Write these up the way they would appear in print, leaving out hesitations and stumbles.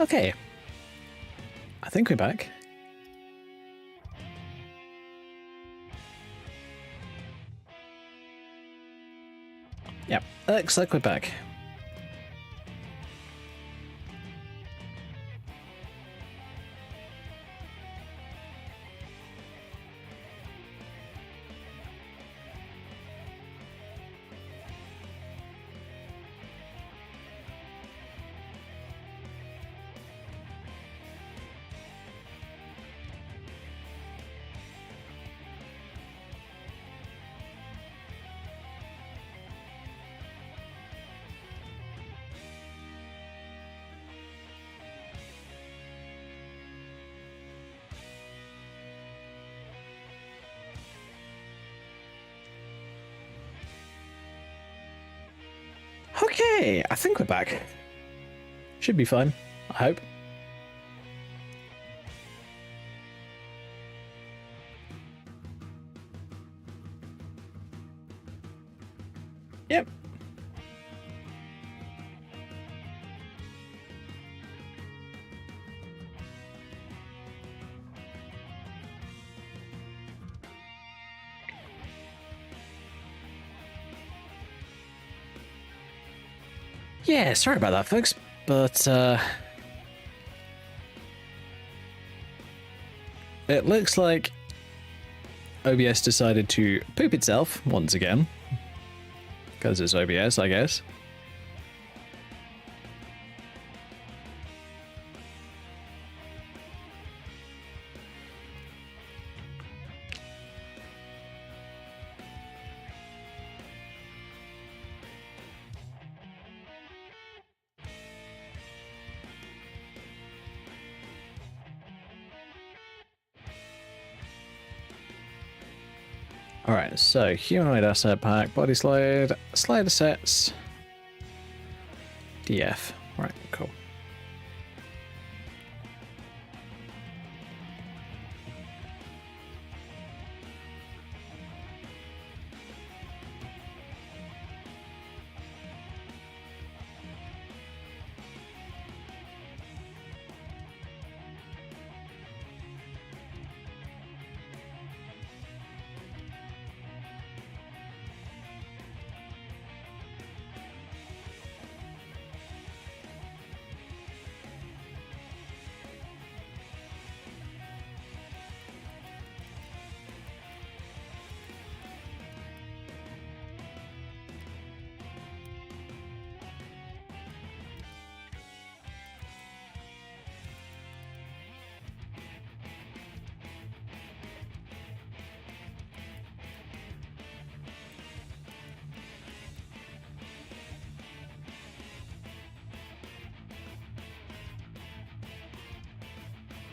Okay. I think we're back. Yep, looks like we're back. Okay, I think we're back. Should be fun, I hope. Yep. Yeah, sorry about that, folks, but it looks like OBS decided to poop itself once again. Because it's OBS, I guess. Alright, so humanoid asset pack, body slide, slider sets, DF. Right, cool.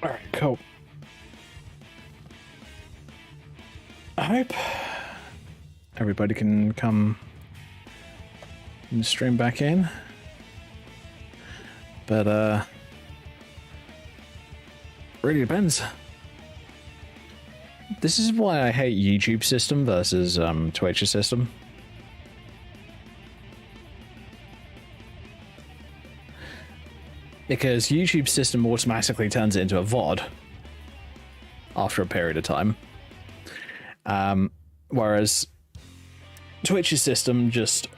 Alright, cool. I hope everybody can come and stream back in. But, really depends. This is why I hate YouTube system versus Twitch's system. Because YouTube system automatically turns it into a VOD after a period of time. Whereas Twitch's system just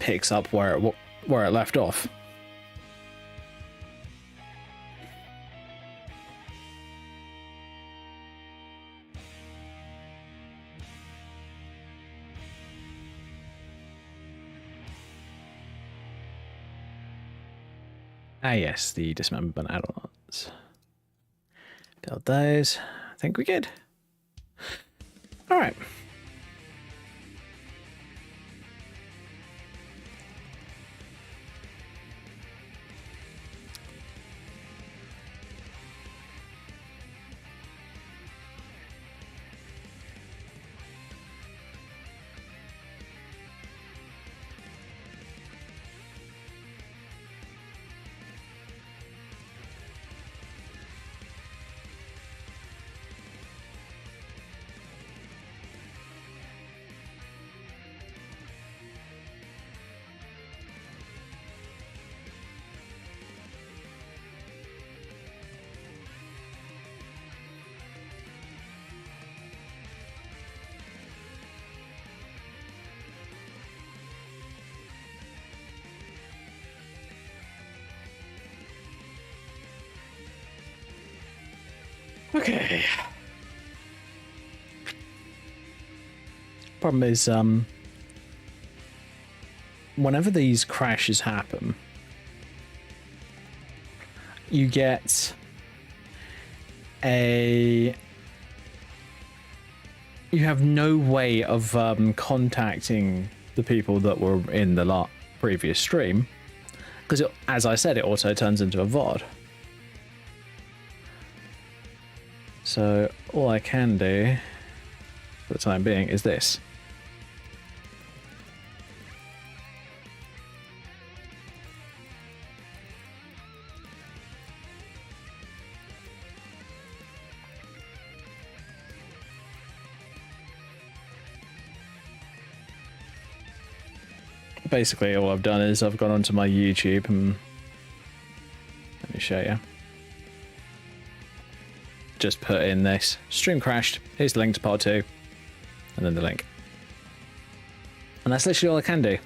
picks up where it left off. Ah yes, the dismemberment add-ons. Build those. I think we're good. Alright. Okay. Problem is, whenever these crashes happen, you get you have no way of contacting the people that were in the previous stream, because as I said, it also turns into a VOD. So all I can do for the time being is this. Basically all I've done is I've gone onto my YouTube and let me show you. Just put in this stream crashed, here's the link to part 2, and then the link. And that's literally all I can do.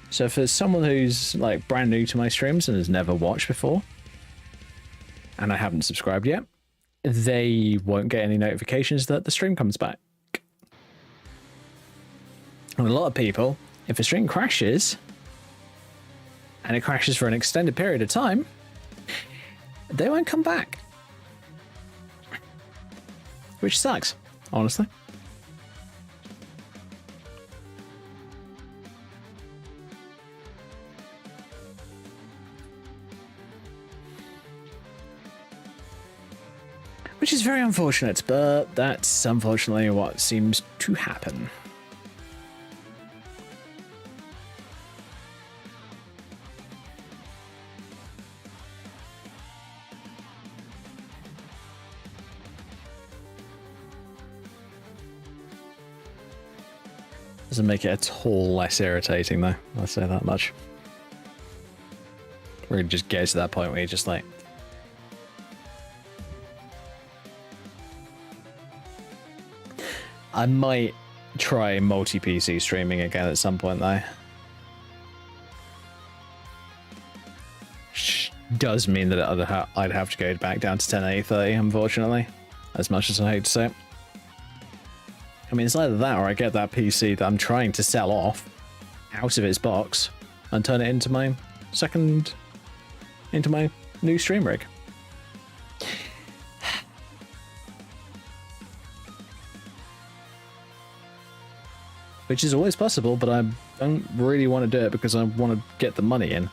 So for someone who's like brand new to my streams and has never watched before, and I haven't subscribed yet, they won't get any notifications that the stream comes back. And a lot of people, if a stream crashes, and it crashes for an extended period of time, they won't come back. Which sucks, honestly. Which is very unfortunate, but that's unfortunately what seems to happen. Doesn't make it at all less irritating though, I'll say that much. Where it just gets to that point where you're just like... I might try multi-PC streaming again at some point though. Which does mean that I'd have to go back down to 1080, unfortunately. As much as I hate to say it. I mean, it's either that or I get that PC that I'm trying to sell off out of its box and turn it into my new stream rig. Which is always possible, but I don't really want to do it because I want to get the money in.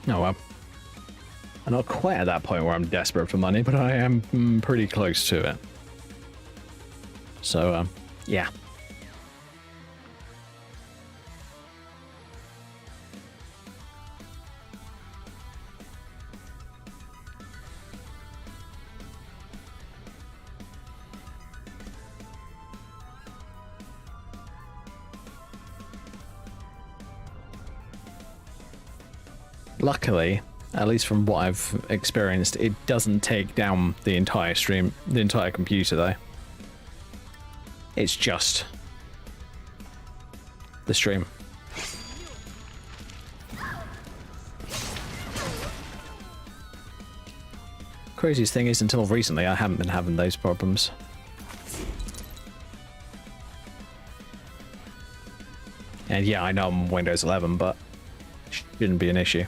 Oh well. I'm not quite at that point where I'm desperate for money, but I am pretty close to it. So, yeah. Luckily, at least from what I've experienced, it doesn't take down the entire computer though. It's just the stream. Craziest thing is, until recently, I haven't been having those problems. And yeah, I know I'm on Windows 11, but it shouldn't be an issue.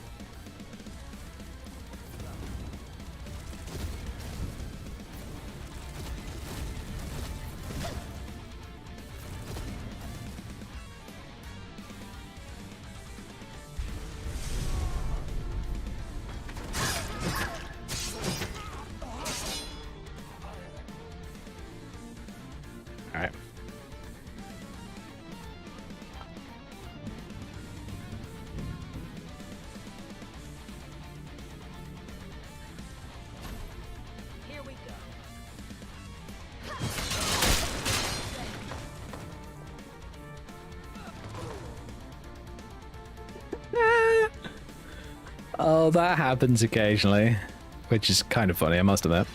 Oh, that happens occasionally, which is kind of funny, I must admit.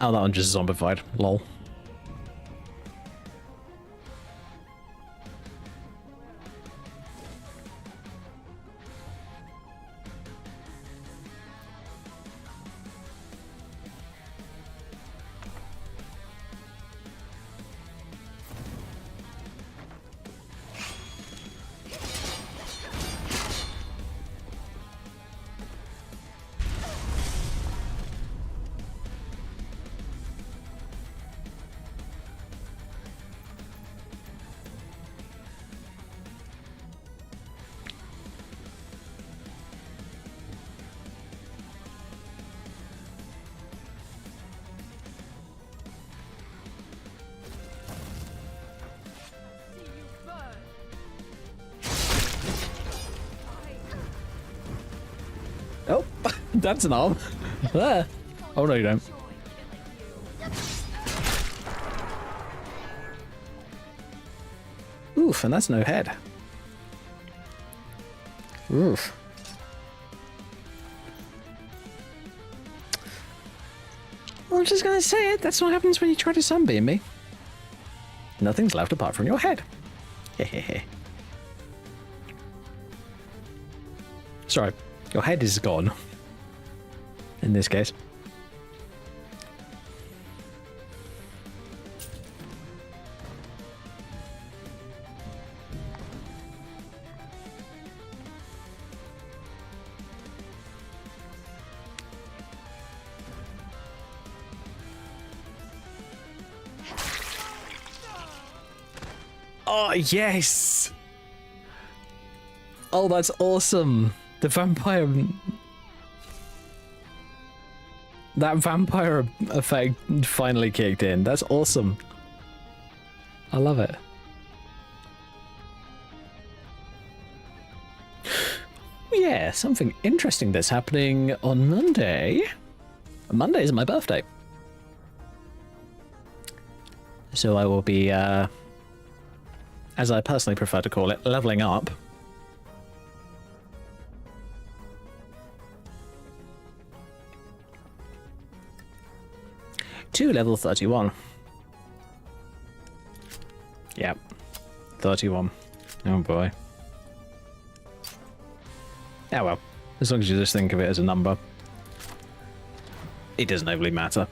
Oh, that one just zombified. Lol. Oh, that's an arm. There. Oh, no, you don't. Oof, and that's no head. Oof. I'm just gonna say it. That's what happens when you try to sunbeam me. Nothing's left apart from your head. Hehehe. Sorry, your head is gone. In this case. Oh, yes! Oh, that's awesome! The vampire... That vampire effect finally kicked in. That's awesome. I love it. Yeah, something interesting that's happening on Monday. Monday is my birthday. So I will be, as I personally prefer to call it, leveling up. To level 31. Yep. 31. Oh boy. Yeah, well, as long as you just think of it as a number, it doesn't overly matter.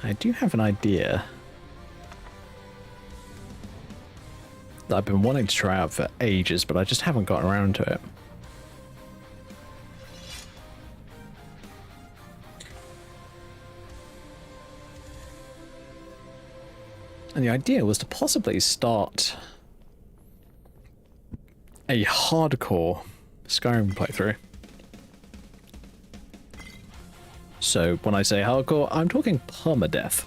I do have an idea that I've been wanting to try out for ages, but I just haven't gotten around to it. And the idea was to possibly start a hardcore Skyrim playthrough. So when I say hardcore, I'm talking permadeath.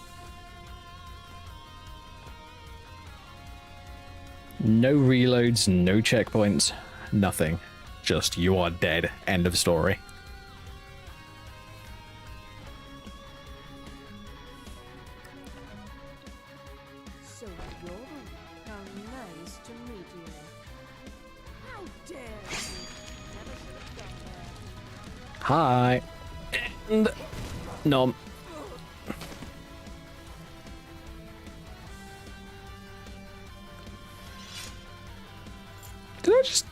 No reloads, no checkpoints, nothing. Just you are dead, end of story. So you're how nice to meet you. How dare you? Never should have gone there. Hi. And no. Did I just...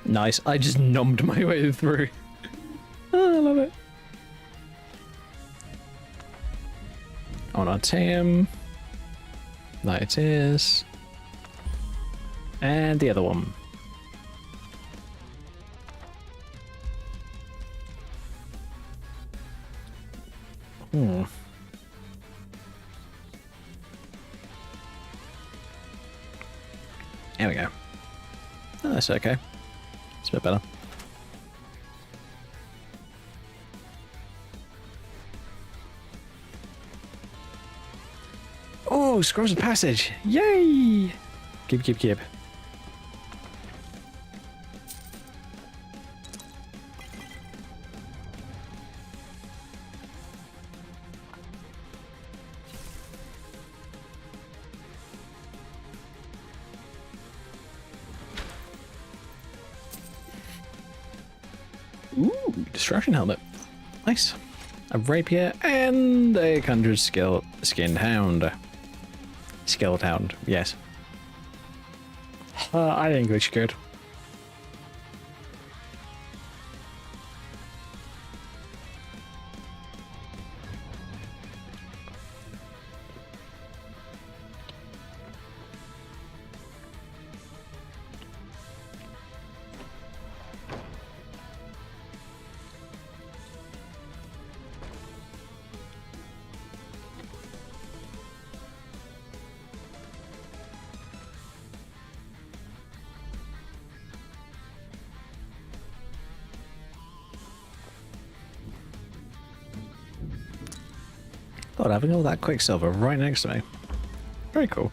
Nice. I just numbed my way through. Oh, I love it. On our team. That it is. And the other one. Hmm. There we go. Oh, that's okay. It's a bit better. Oh, Oh, scrolls of passage. Yay! Keep. Ooh, destruction helmet. Nice. A rapier and a conjured skinned hound. Skilled hound, yes. I think English good. God, having all that quicksilver right next to me. Very cool.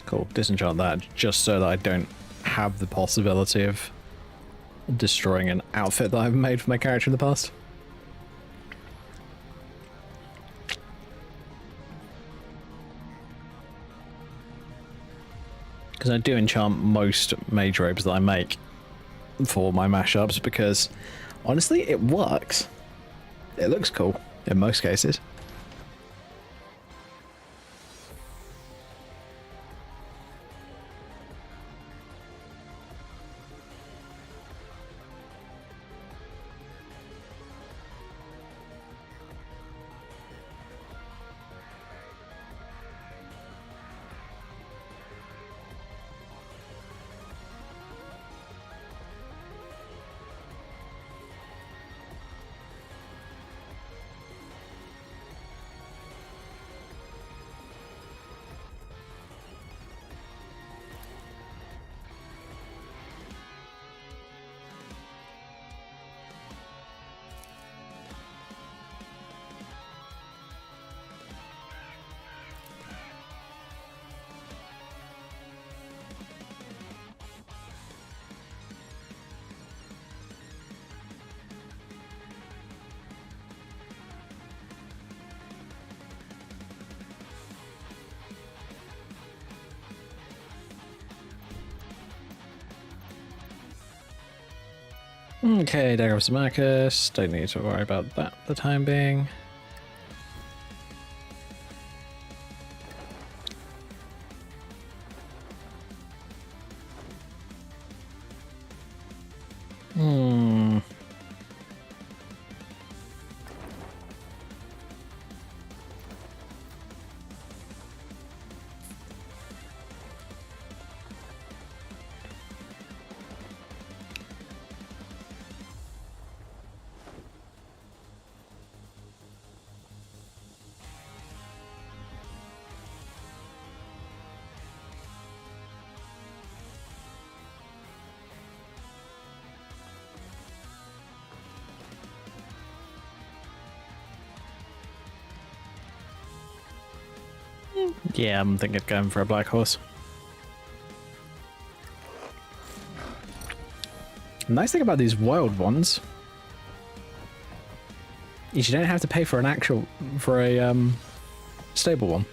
Cool, disenchant that just so that I don't have the possibility of destroying an outfit that I've made for my character in the past. Because I do enchant most mage robes that I make for my mashups because honestly it works. It looks cool in most cases. Okay, Dagger of Marcus. Don't need to worry about that for the time being. Yeah, I'm thinking of going for a black horse. Nice thing about these wild ones is you don't have to pay for a stable one.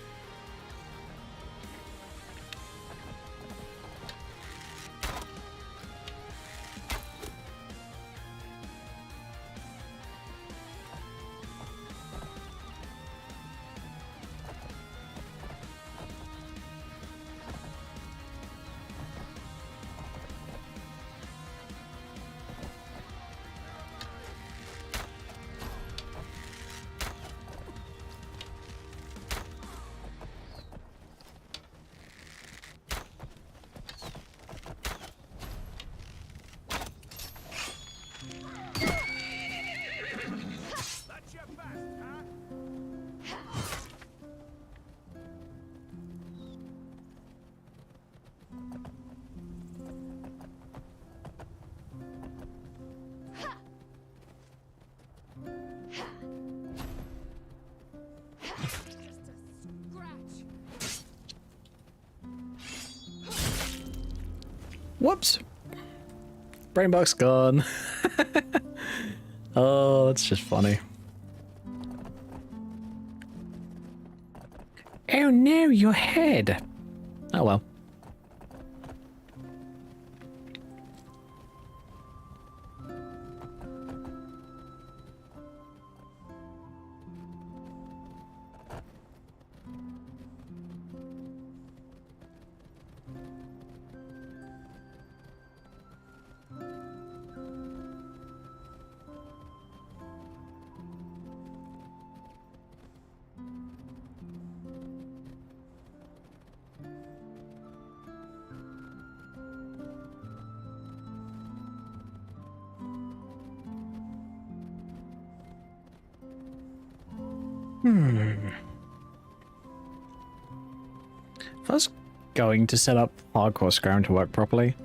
Whoops. Brain box gone. Oh, that's just funny. Oh no, your head. Oh well. If I was going to set up hardcore Skyrim to work properly,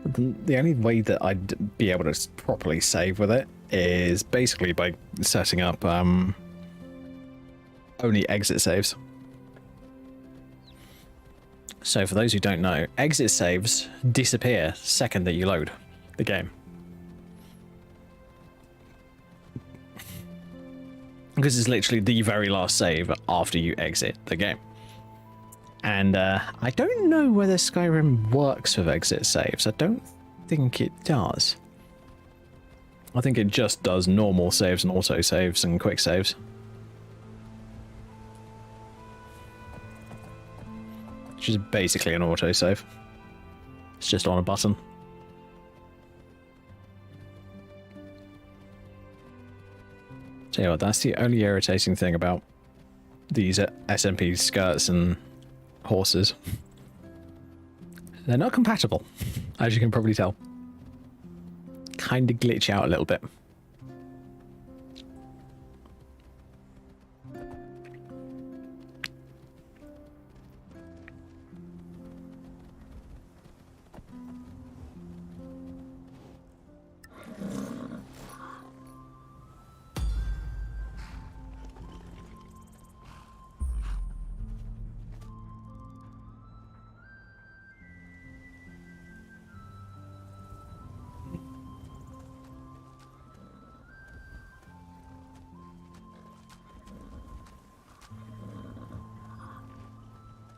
the only way that I'd be able to properly save with it is basically by setting up only exit saves. So for those who don't know, exit saves disappear second that you load the game. Because it's literally the very last save after you exit the game. And I don't know whether Skyrim works with exit saves. I don't think it does. I think it just does normal saves and auto saves and quick saves. Which is basically an auto save. It's just on a button. Tell you what, that's the only irritating thing about these SMP skirts and horses. They're not compatible, as you can probably tell. Kind of glitch out a little bit.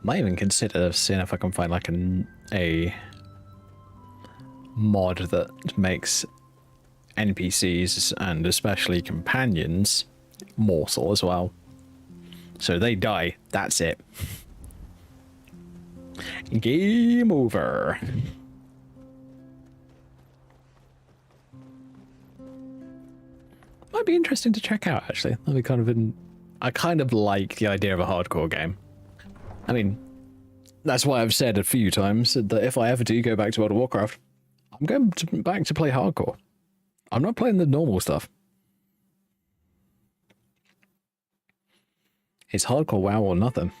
Might even consider seeing if I can find like a mod that makes NPCs and especially companions mortal as well. So they die, that's it. Game over. Might be interesting to check out actually. That'd be kind of I kind of like the idea of a hardcore game. I mean, that's why I've said a few times that if I ever do go back to World of Warcraft, I'm going back to play hardcore. I'm not playing the normal stuff. It's hardcore WoW or nothing.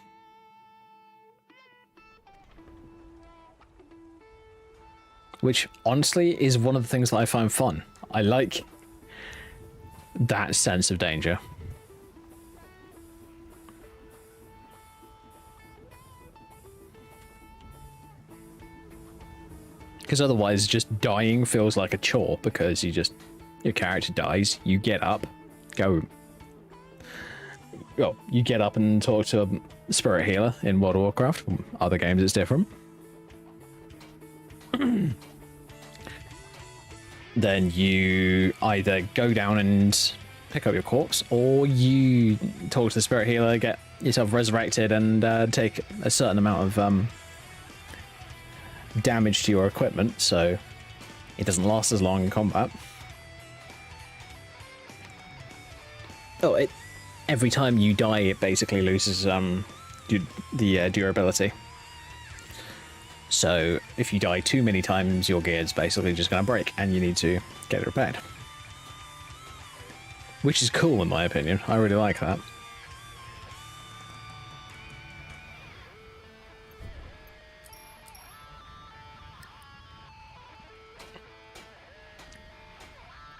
Which, honestly, is one of the things that I find fun. I like that sense of danger. Because otherwise just dying feels like a chore because your character dies, you get up, you get up and talk to a spirit healer in World of Warcraft. Other games it's different. Then you either go down and pick up your corpse, or you talk to the spirit healer, get yourself resurrected, and take a certain amount of damage to your equipment, so it doesn't last as long in combat. Oh, every time you die, it basically loses the durability. So if you die too many times, your gear's basically just going to break, and you need to get it repaired. Which is cool, in my opinion. I really like that.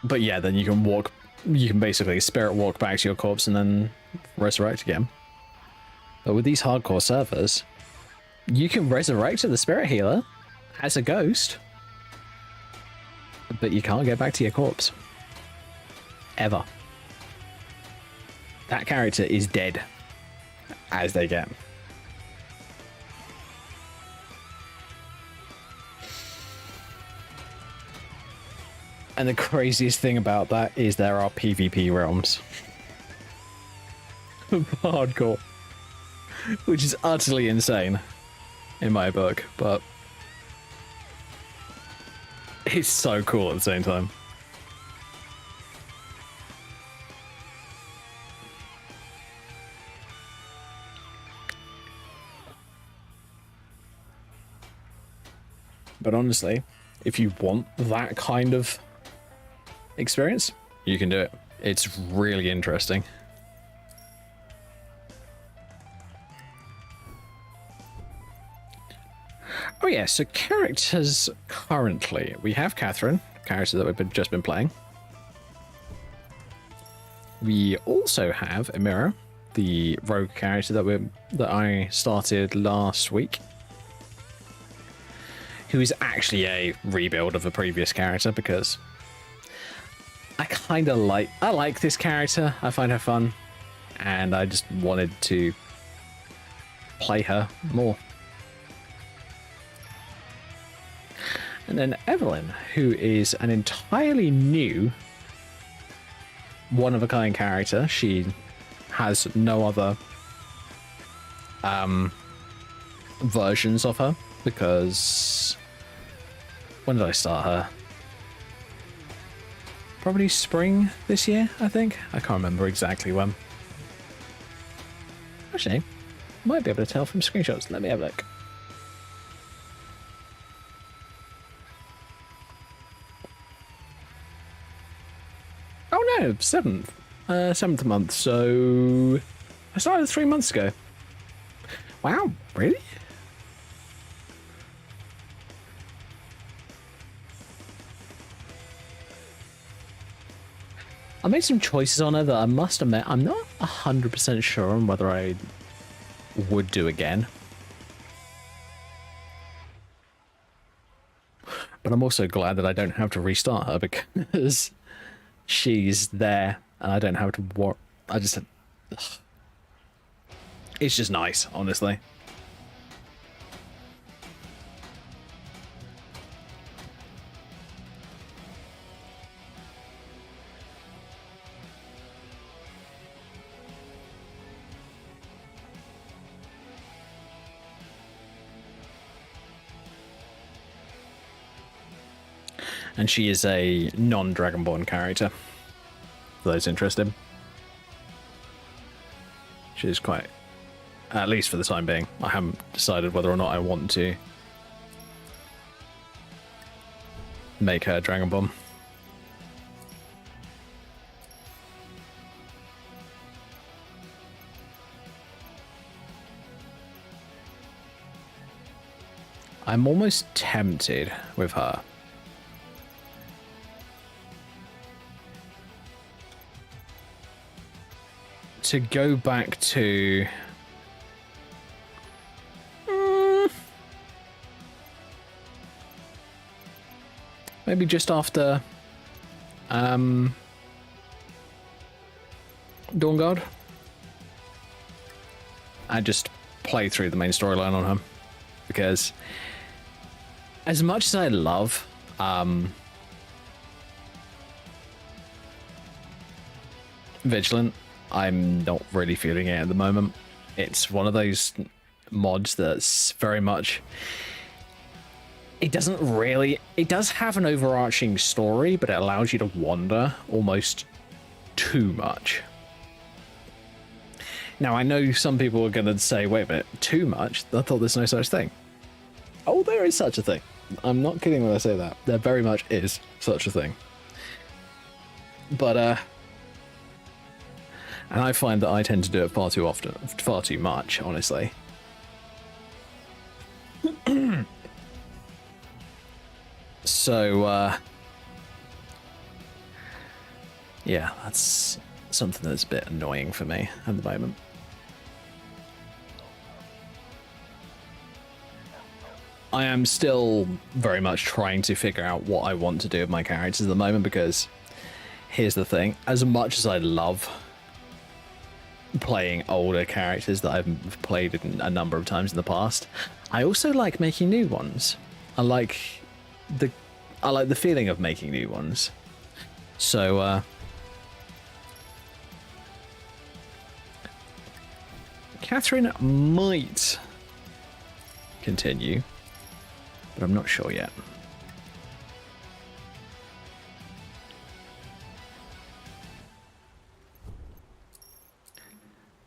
But yeah, then you can basically spirit walk back to your corpse and then resurrect again. But with these hardcore servers, you can resurrect the spirit healer as a ghost but you can't get back to your corpse. Ever. That character is dead as they get. And the craziest thing about that is there are PvP realms. Hardcore. Which is utterly insane in my book, but it's so cool at the same time. But honestly, if you want that kind of experience, you can do it. It's really interesting. Oh yeah, so characters currently. We have Catherine, character that we've just been playing. We also have Amira, the rogue character that I started last week, who is actually a rebuild of a previous character because I like this character. I find her fun, and I just wanted to play her more. And then Evelyn, who is an entirely new one-of-a-kind character. She has no other versions of her, because when did I start her? Probably spring this year, I think. I can't remember exactly when. Actually, might be able to tell from screenshots. Let me have a look. Oh no, 7th. 7th month, so I started 3 months ago. Wow, really? I made some choices on her that I must admit I'm not 100% sure on whether I would do again. But I'm also glad that I don't have to restart her because she's there and I don't have to work. I just... Ugh. It's just nice, honestly. And she is a non-Dragonborn character, for those interested. She is quite, at least for the time being. I haven't decided whether or not I want to make her Dragonborn. I'm almost tempted with her. To go back to maybe just after Dawnguard, I just play through the main storyline on her, because as much as I love Vigilant, I'm not really feeling it at the moment. It's one of those mods that's very much... It does have an overarching story, but it allows you to wander almost too much. Now, I know some people are going to say, wait a minute, too much? I thought there's no such thing. Oh, there is such a thing. I'm not kidding when I say that. There very much is such a thing. But, and I find that I tend to do it far too often, far too much, honestly. So, yeah, that's something that's a bit annoying for me at the moment. I am still very much trying to figure out what I want to do with my characters at the moment, because here's the thing. As much as I love playing older characters that I've played a number of times in the past, I also like making new ones. I like the feeling of making new ones. So Catherine might continue, but I'm not sure yet.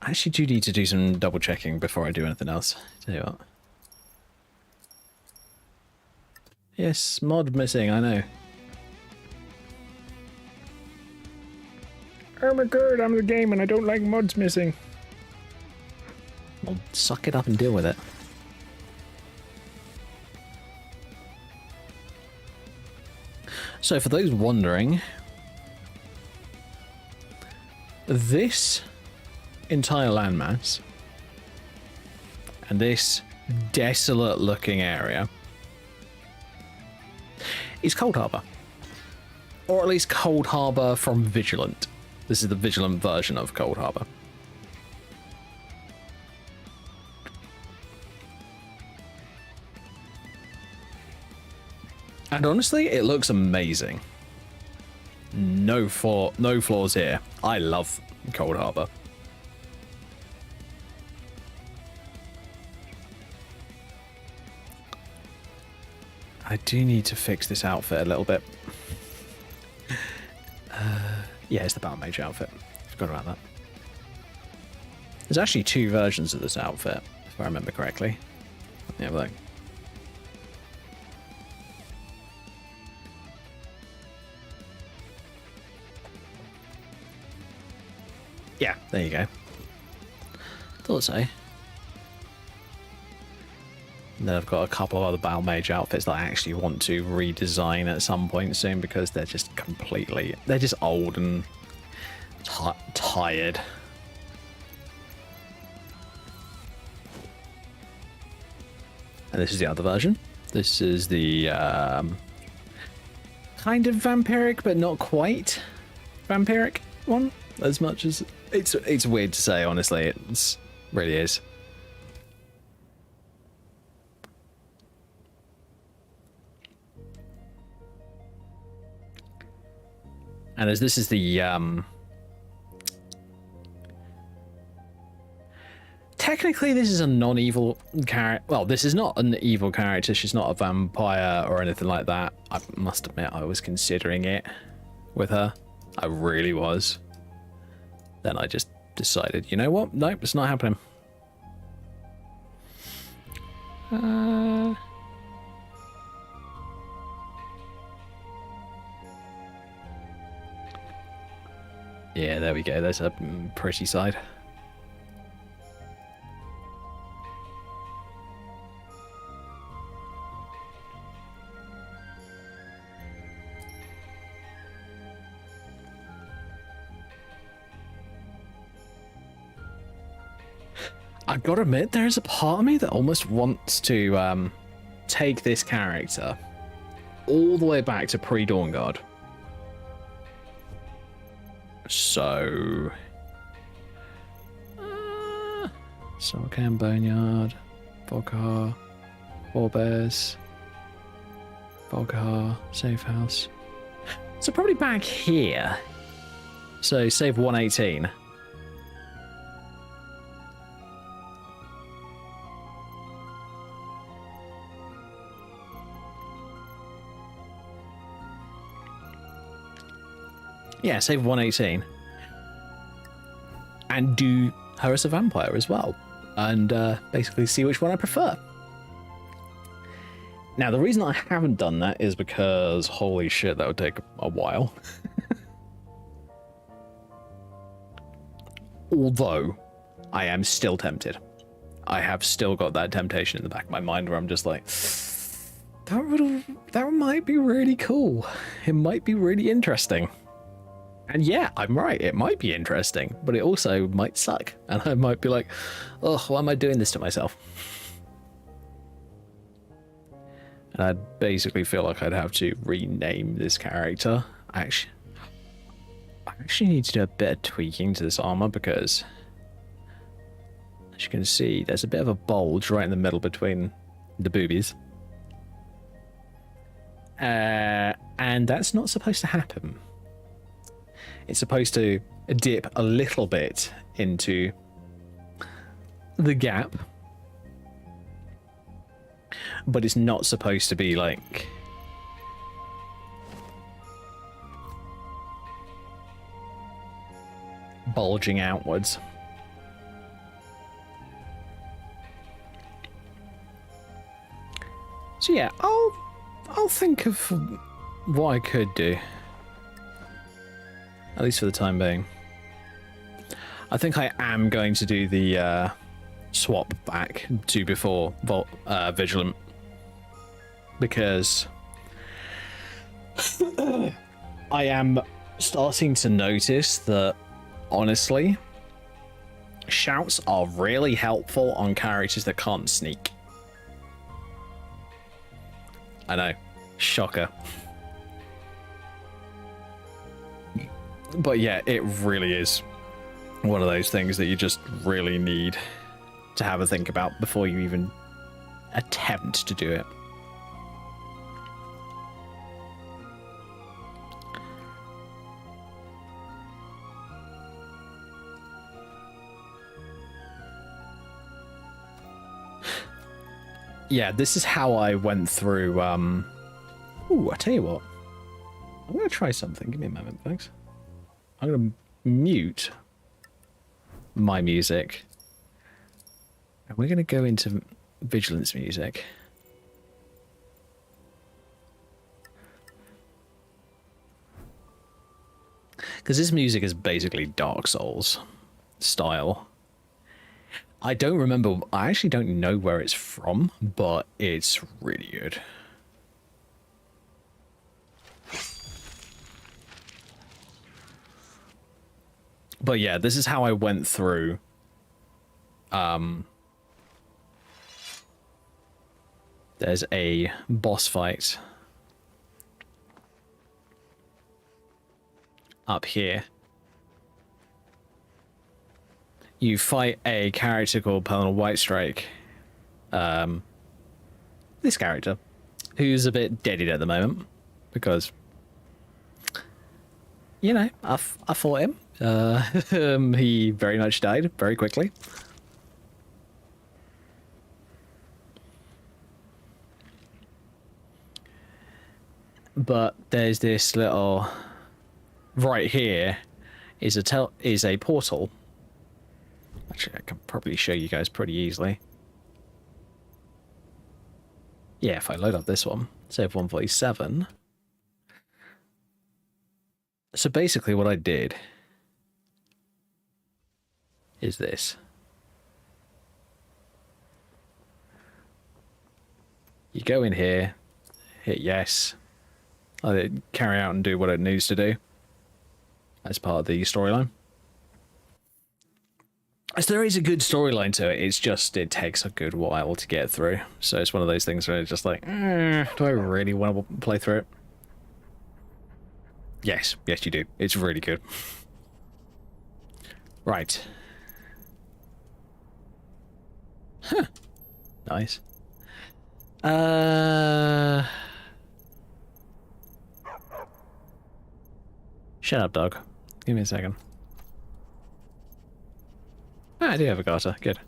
I actually do need to do some double checking before I do anything else. Tell you what. Yes, mod missing, I know. Oh my god, I'm the game and I don't like mods missing. Well, suck it up and deal with it. So for those wondering, this entire landmass and this desolate looking area is Cold Harbor. Or at least Cold Harbor from Vigilant. This is the Vigilant version of Cold Harbor. And honestly, it looks amazing. No flaws here. I love Cold Harbor. I do need to fix this outfit a little bit. Yeah, it's the Battle Mage outfit. Forgot about that. There's actually two versions of this outfit, if I remember correctly. Let me have a look. Yeah, there you go. Thought so. And then I've got a couple of other Battle Mage outfits that I actually want to redesign at some point soon, because they're just completely... They're just old and tired. And this is the other version. This is the kind of vampiric, but not quite vampiric one. As much as... It's weird to say, honestly. It really is. And as this is the technically this is a non-evil character. Well, this is not an evil character. She's not a vampire or anything like that. I must admit, I was considering it with her. I really was. Then I just decided, you know what? Nope, it's not happening. Yeah, there we go. There's a pretty side. I've got to admit, there is a part of me that almost wants to take this character all the way back to pre-Dawn Guard. So, Summercamp, Boneyard, Volkar, Four Bears, Volkar, Safe House. So probably back here. So save 118. Yeah, save 118. And do her as a vampire as well. And basically see which one I prefer. Now, the reason I haven't done that is because, holy shit, that would take a while. Although, I am still tempted. I have still got that temptation in the back of my mind where I'm just like, that might be really cool. It might be really interesting. And yeah, I'm right, it might be interesting, but it also might suck. And I might be like, oh, why am I doing this to myself? And I basically feel like I'd have to rename this character. I actually need to do a bit of tweaking to this armor because, as you can see, there's a bit of a bulge right in the middle between the boobies. And that's not supposed to happen. It's supposed to dip a little bit into the gap, but it's not supposed to be like bulging outwards. So yeah, I'll think of what I could do, at least for the time being. I think I am going to do the swap back to before Vigilant, because I am starting to notice that, honestly, shouts are really helpful on characters that can't sneak. I know, shocker. But yeah, it really is one of those things that you just really need to have a think about before you even attempt to do it. Yeah, this is how I went through, Ooh, I tell you what. I'm going to try something. Give me a moment, thanks. I'm going to mute my music. And we're going to go into Vigilance music. Because this music is basically Dark Souls style. I don't remember, I actually don't know where it's from, but it's really good. But yeah, this is how I went through there's a boss fight up here. You fight a character called Pelennor Whitestrike. This character, who's a bit deaded at the moment, because, you know, I fought him. He very much died very quickly. But there's this little, right here is a portal. Actually, I can probably show you guys pretty easily. Yeah, if I load up this one, save 147. So basically what I did is this. You go in here, hit yes, let it carry out and do what it needs to do as part of the storyline. So there is a good storyline to it, it's just, it takes a good while to get through. So it's one of those things where it's just like, do I really want to play through it? Yes, yes you do. It's really good. Right. Huh. Nice. Shut up, dog. Give me a second. Ah, I do have a garter. Good.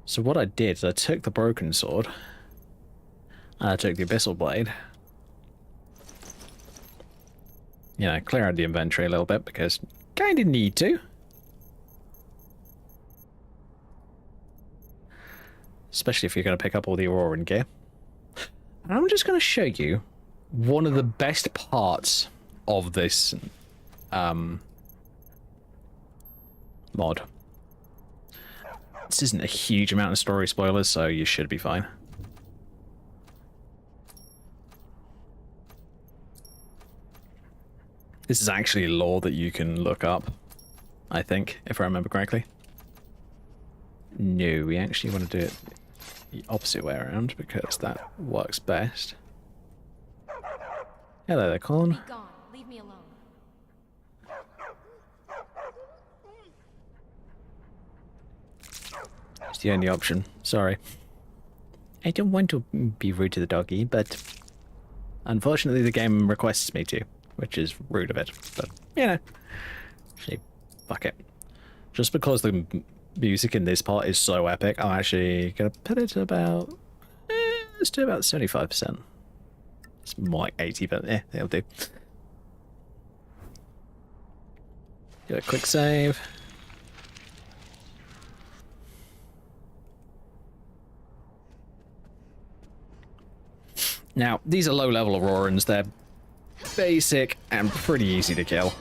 So what I did is I took the broken sword. I took the abyssal blade. You know, clear out the inventory a little bit because kind of need to. Especially if you're going to pick up all the Auroran gear. And I'm just going to show you one of the best parts of this mod. This isn't a huge amount of story spoilers, so you should be fine. This is actually lore that you can look up, I think, if I remember correctly. No, we actually want to do it the opposite way around because that works best. Hello there, Colin. Be gone. Leave me alone. It's the only option. Sorry. I don't want to be rude to the doggy, but unfortunately the game requests me to, which is rude of it. But, you know, actually, fuck it. Just because the music in this part is so epic, I'm actually going to put it to about... let's do about 75%. It's more like 80, but it'll do. Do a quick save. Now, these are low-level Aurorans. They're basic and pretty easy to kill.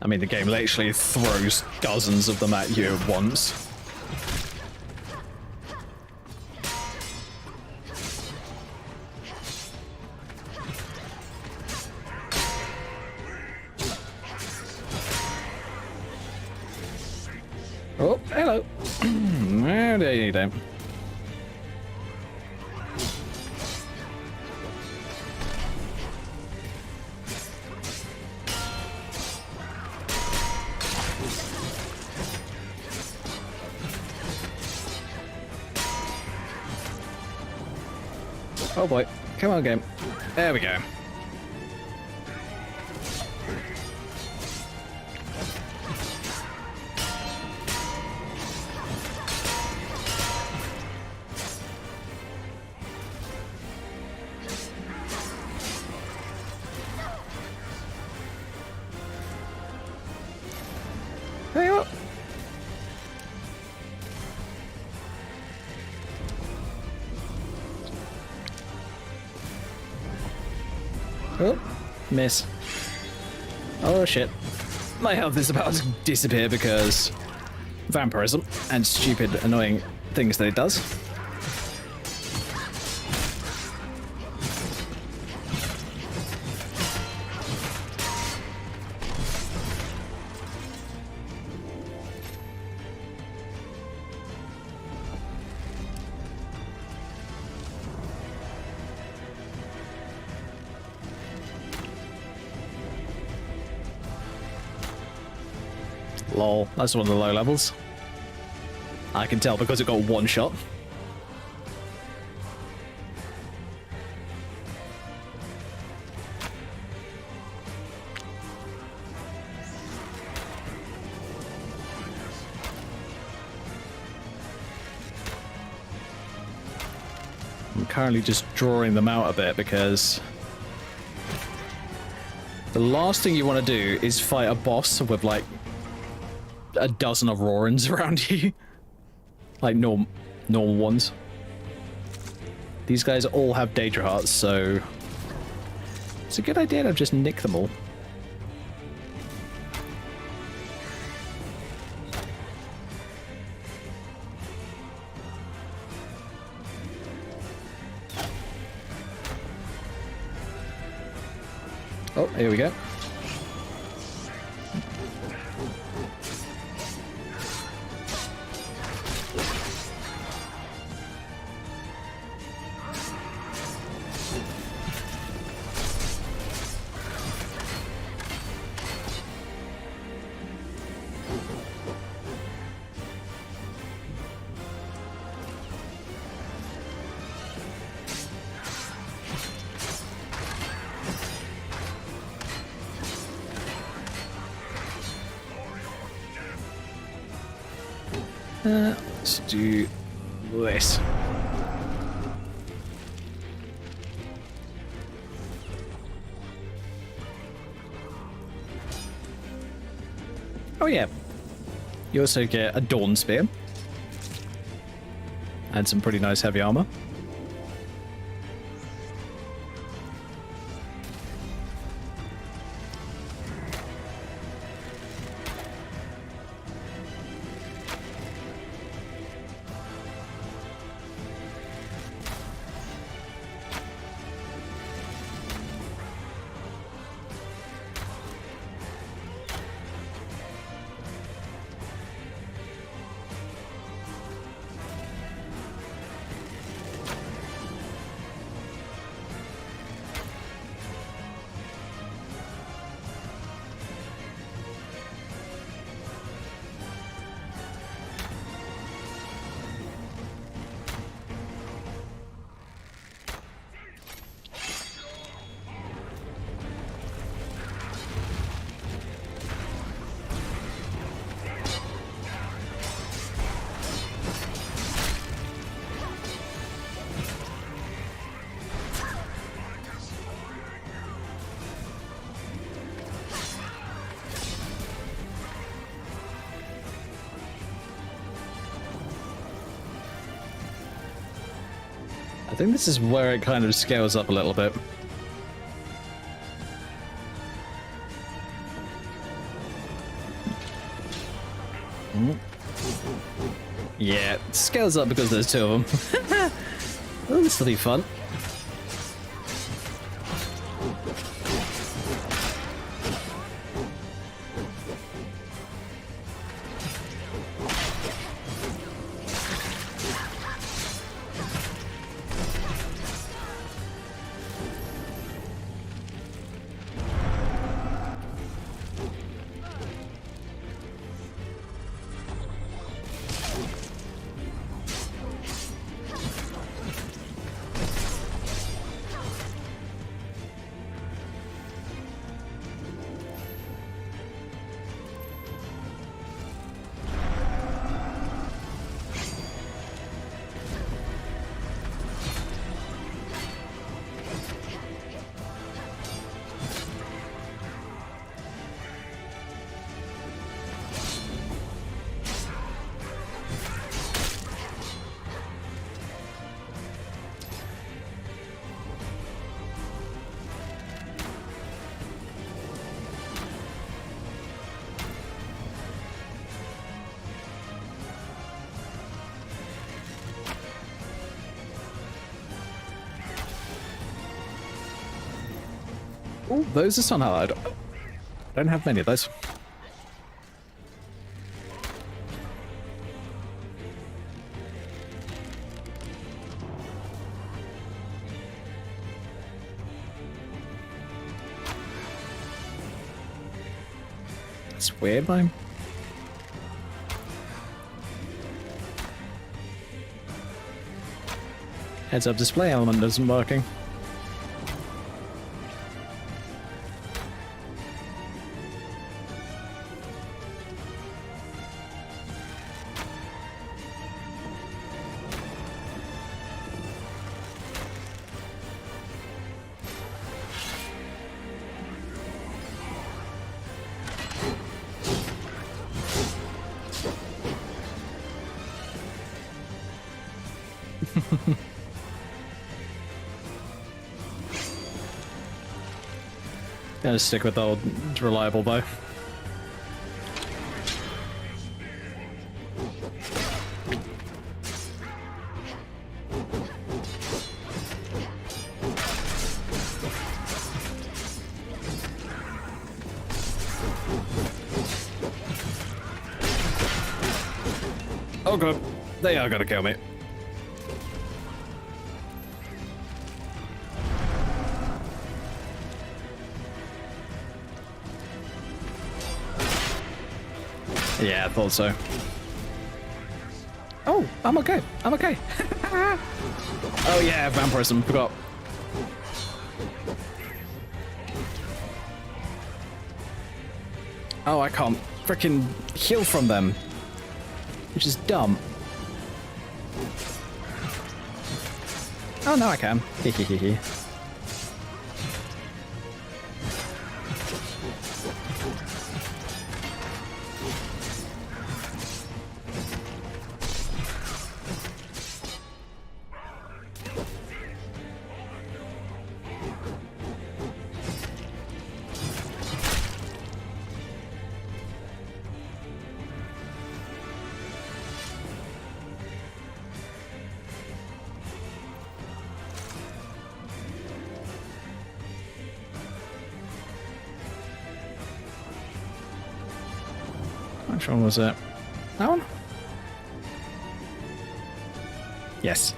I mean, the game literally throws dozens of them at you at once. Oh, hello. How do you do? Oh boy. Come on, game. There we go. Hey up. Oh, miss. Oh shit. My health is about to disappear because vampirism and stupid, annoying things that it does. Lol, that's one of the low levels. I can tell because it got one shot. I'm currently just drawing them out a bit because the last thing you want to do is fight a boss with like a dozen Aurorans around you. Like normal ones. These guys all have Daedra hearts, so it's a good idea to just nick them all. Oh, here we go. Let's do this. Oh yeah. You also get a Dawn Spear. And some pretty nice heavy armor. I think this is where it kind of scales up a little bit. Yeah, it scales up because there's two of them. Oh, this will be fun. Oh, those are somehow. I don't have many of those. That's weird, man. Heads up display element isn't working. Gonna stick with the old reliable bow. Oh god, they are gonna kill me. Yeah, I thought so. Oh, I'm okay. I'm okay. Oh yeah, vampirism. Forgot. Oh, I can't freaking heal from them, which is dumb. Oh no, I can. Hehehehe. Which one was it? That one? Yes.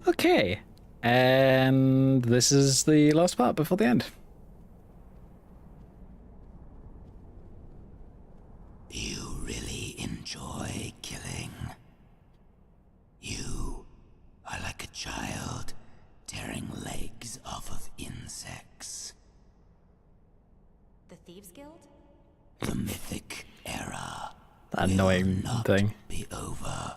Okay, and this is the last part before the end. You really enjoy killing? annoying not thing. be over.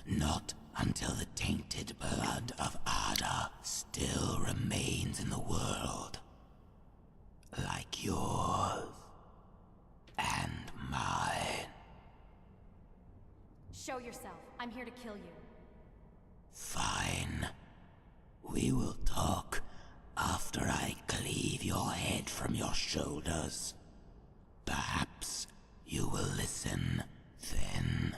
Not until the tainted blood of Ada still remains in the world. Like yours. And mine. Show yourself. I'm here to kill you. Fine. We will talk after I cleave your head from your shoulders. Perhaps you will listen then.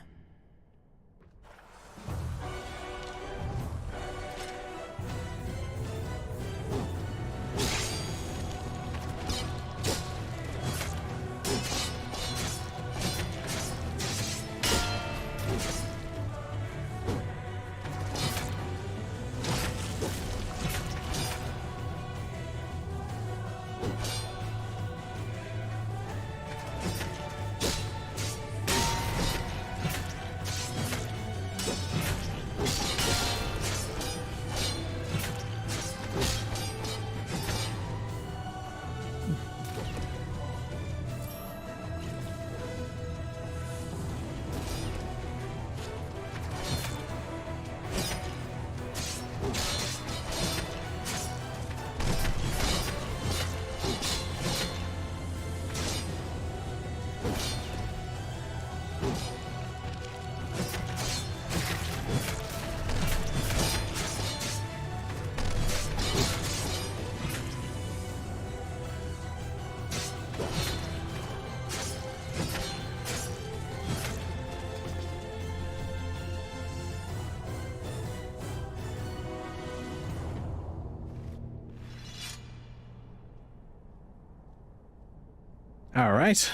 All right.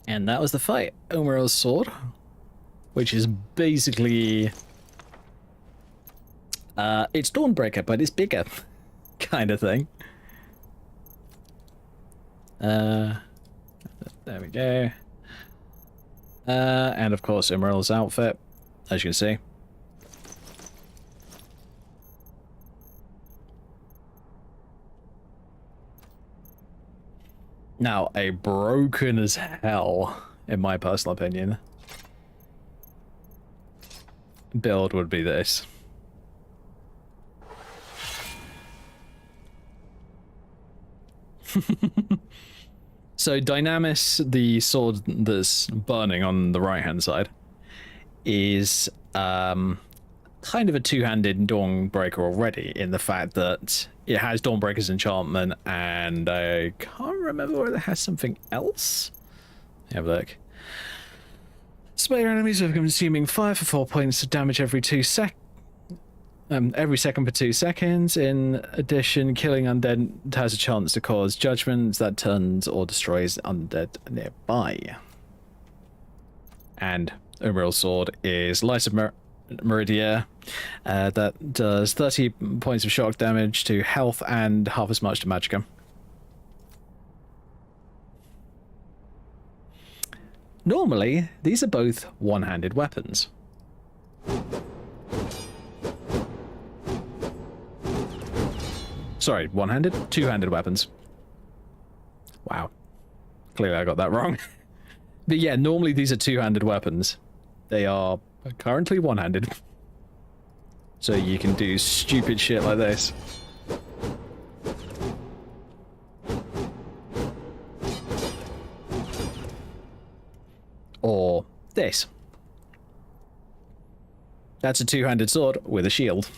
And that was the fight. Umarel's sword, which is basically it's Dawnbreaker, but it's bigger, kind of thing. There we go. And of course, Umarel's outfit, as you can see. Now, a broken as hell, in my personal opinion, build would be this. So Dynamis, the sword that's burning on the right-hand side, is kind of a two-handed Dawnbreaker already, in the fact that it has Dawnbreaker's enchantment, and I can't remember whether it has something else. Have a look. Spare your enemies with consuming fire for 4 points of damage every every second for 2 seconds. In addition, killing undead has a chance to cause judgments that turns or destroys undead nearby. And Umarel's sword is Light of Meridia, that does 30 points of shock damage to health and half as much to magicka. Normally, these are both one-handed weapons. Sorry, one-handed? Two-handed weapons. Wow. Clearly I got that wrong. But yeah, normally these are two-handed weapons. They are currently one-handed. So you can do stupid shit like this. Or this. That's a two-handed sword with a shield.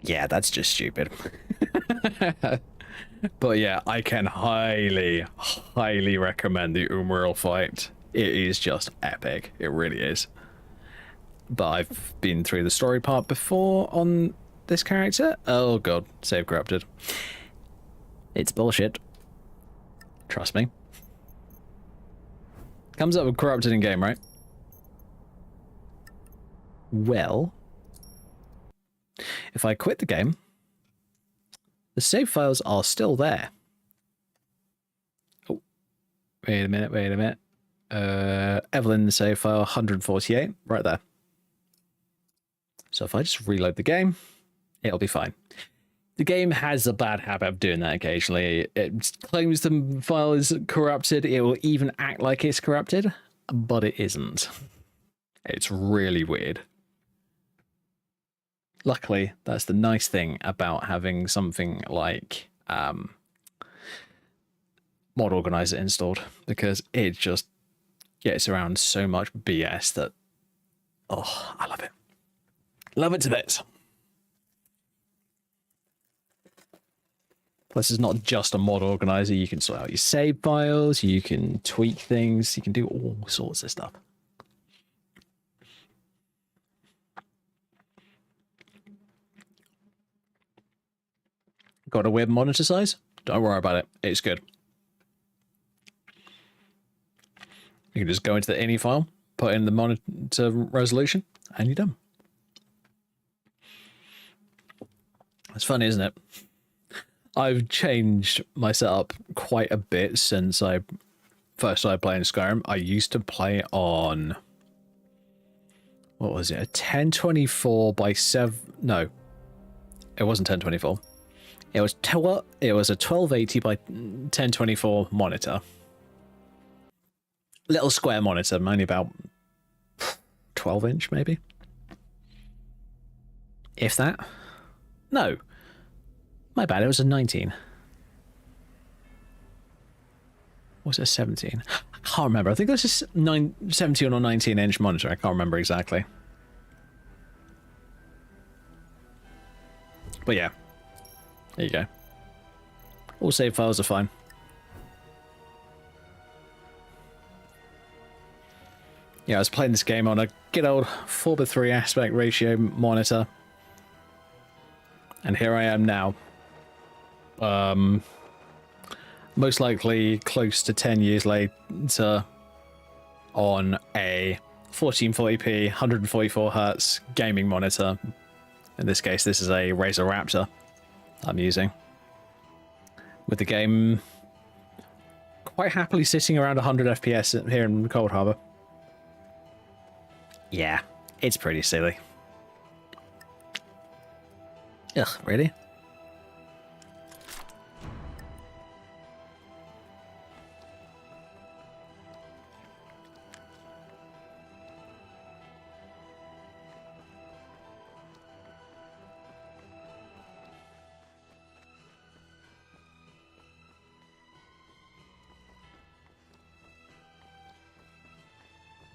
Yeah, that's just stupid. But yeah, I can highly, highly recommend the Umarel fight. It is just epic. It really is. But I've been through the story part before on this character. Oh god, save corrupted. It's bullshit. Trust me. Comes up with corrupted in game, right? Well, if I quit the game The save files are still there. Oh, wait a minute. Evelyn save file 148, right there. So if I just reload the game, it'll be fine. The game has a bad habit of doing that occasionally. It claims the file is corrupted. It will even act like it's corrupted, but it isn't. It's really weird. Luckily, that's the nice thing about having something like Mod Organizer installed, because it just gets around so much BS that, oh, I love it. Love it to bits. Plus, it's not just a mod organizer. You can sort out your save files, you can tweak things, you can do all sorts of stuff. Got a weird monitor size? Don't worry about it. It's good. You can just go into the ini file, put in the monitor resolution, and you're done. It's funny, isn't it? I've changed my setup quite a bit since I first started playing Skyrim. I used to play on, what was it, a 1024 by 7, no, it wasn't 1024. It was a 1280 by 1024 monitor. Little square monitor, only about 12 inch maybe. If that. No. My bad, it was a 19. Was it a 17? I can't remember. I think this is 17 or 19 inch monitor. I can't remember exactly. But yeah. There you go. All save files are fine. Yeah, I was playing this game on a good old 4:3 aspect ratio monitor. And here I am now. Most likely close to 10 years later on a 1440p 144 hertz gaming monitor. In this case, this is a Razer Raptor I'm using, with the game quite happily sitting around 100 FPS here in Cold Harbor. Yeah, it's pretty silly. Ugh, really?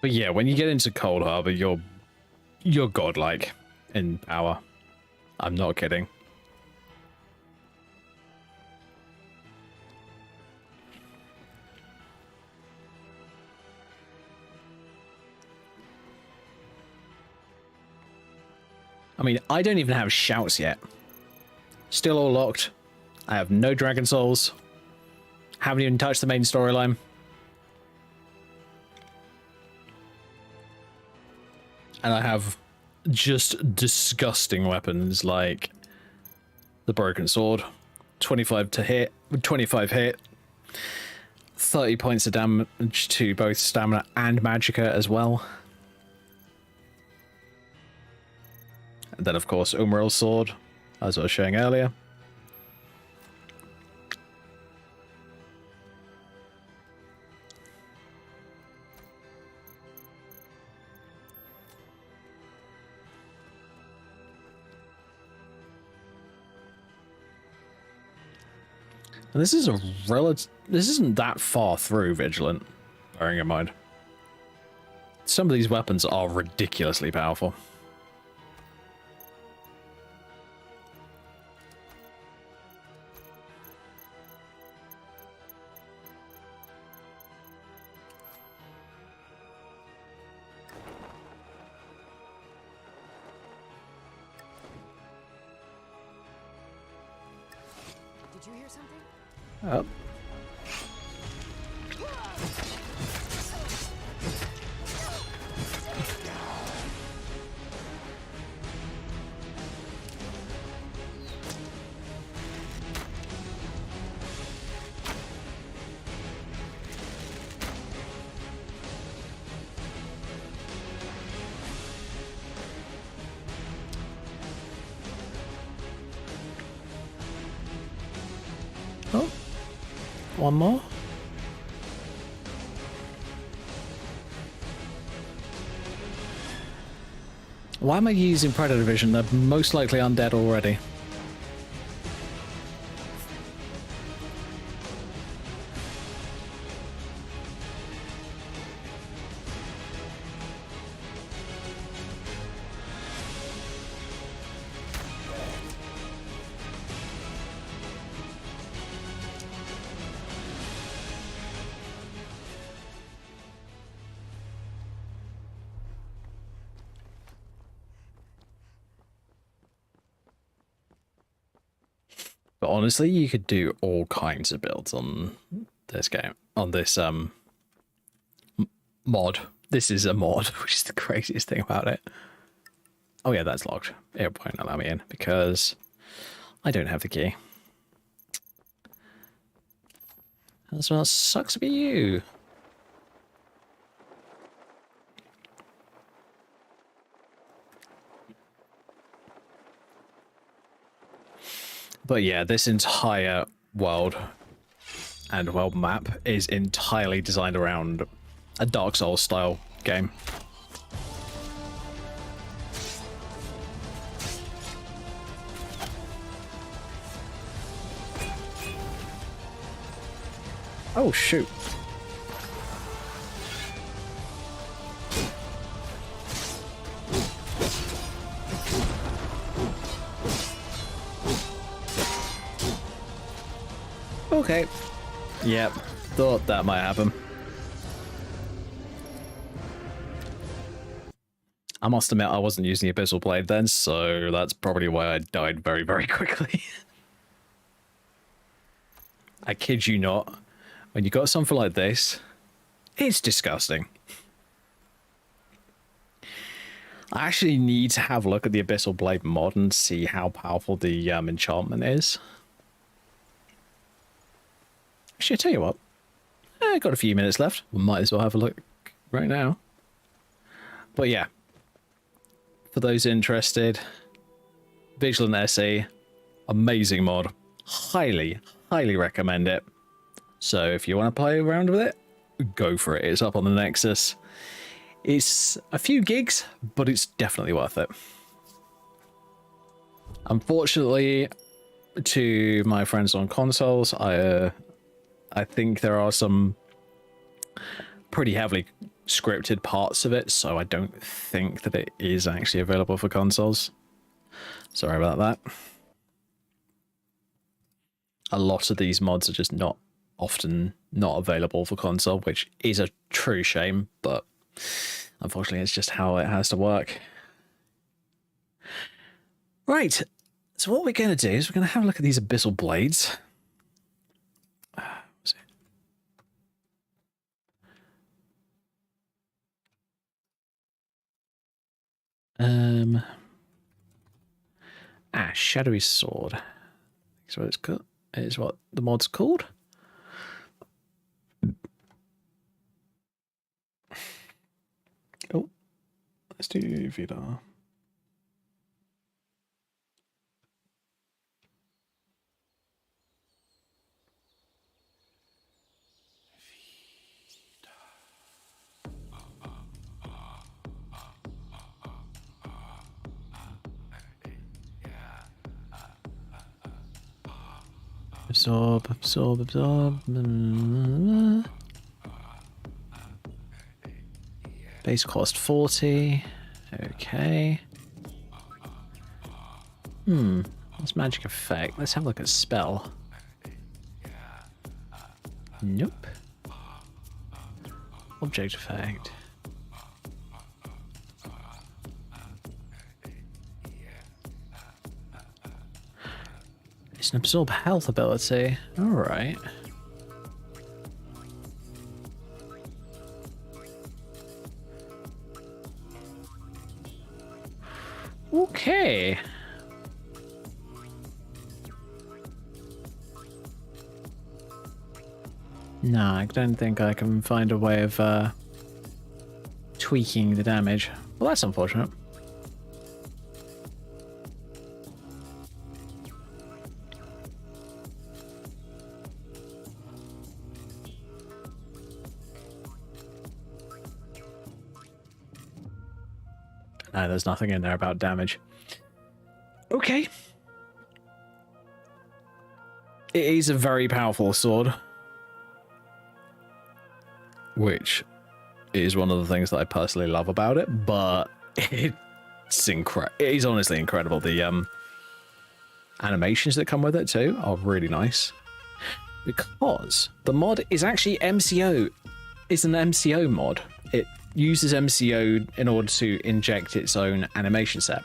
But yeah, when you get into Cold Harbor, you're godlike in power. I'm not kidding. I mean, I don't even have shouts yet. Still all locked. I have no Dragon Souls. Haven't even touched the main storyline. And I have just disgusting weapons like the Broken Sword, 25 to hit, 25 hit, 30 points of damage to both stamina and magicka as well. And then, of course, Umril's sword, as I was showing earlier. And this is a this isn't that far through Vigilant, bearing in mind. Some of these weapons are ridiculously powerful. Did you hear something? Oh. Oh, one more. Why am I using Predator Vision? They're most likely undead already. But honestly, you could do all kinds of builds on this game, on this mod. This is a mod, which is the craziest thing about it. Oh yeah, that's locked. It won't allow me in because I don't have the key. That's what sucks to be you. But yeah, this entire world and world map is entirely designed around a Dark Souls style game. Oh shoot. Okay. Yep. Thought that might happen. I must admit I wasn't using the Abyssal Blade then, so that's probably why I died very, very quickly. I kid you not. When you got something like this, it's disgusting. I actually need to have a look at the Abyssal Blade mod and see how powerful the enchantment is. Actually, I tell you what. I got a few minutes left. We might as well have a look right now. But yeah. For those interested, Vigilant SE, amazing mod. Highly, highly recommend it. So if you want to play around with it, go for it. It's up on the Nexus. It's a few gigs, but it's definitely worth it. Unfortunately, to my friends on consoles, I think there are some pretty heavily scripted parts of it, so I don't think that it is actually available for consoles. Sorry about that. A lot of these mods are just not available for console, which is a true shame, but unfortunately it's just how it has to work. Right, so what we're going to do is we're going to have a look at these Abyssal Blades. Shadowy Sword. That's what it's called. Is what the mod's called. Oh, let's do Vidar. Absorb. Base cost 40. Okay. That's magic effect. Let's have a look at spell. Nope. Object effect. It's an absorb health ability. Alright. Okay. Nah, I don't think I can find a way of tweaking the damage. Well, that's unfortunate. There's nothing in there about damage. Okay. It is a very powerful sword. Which is one of the things that I personally love about it, but it is honestly incredible. The animations that come with it too are really nice, because the mod is actually MCO. It's an MCO mod. It uses MCO in order to inject its own animation set.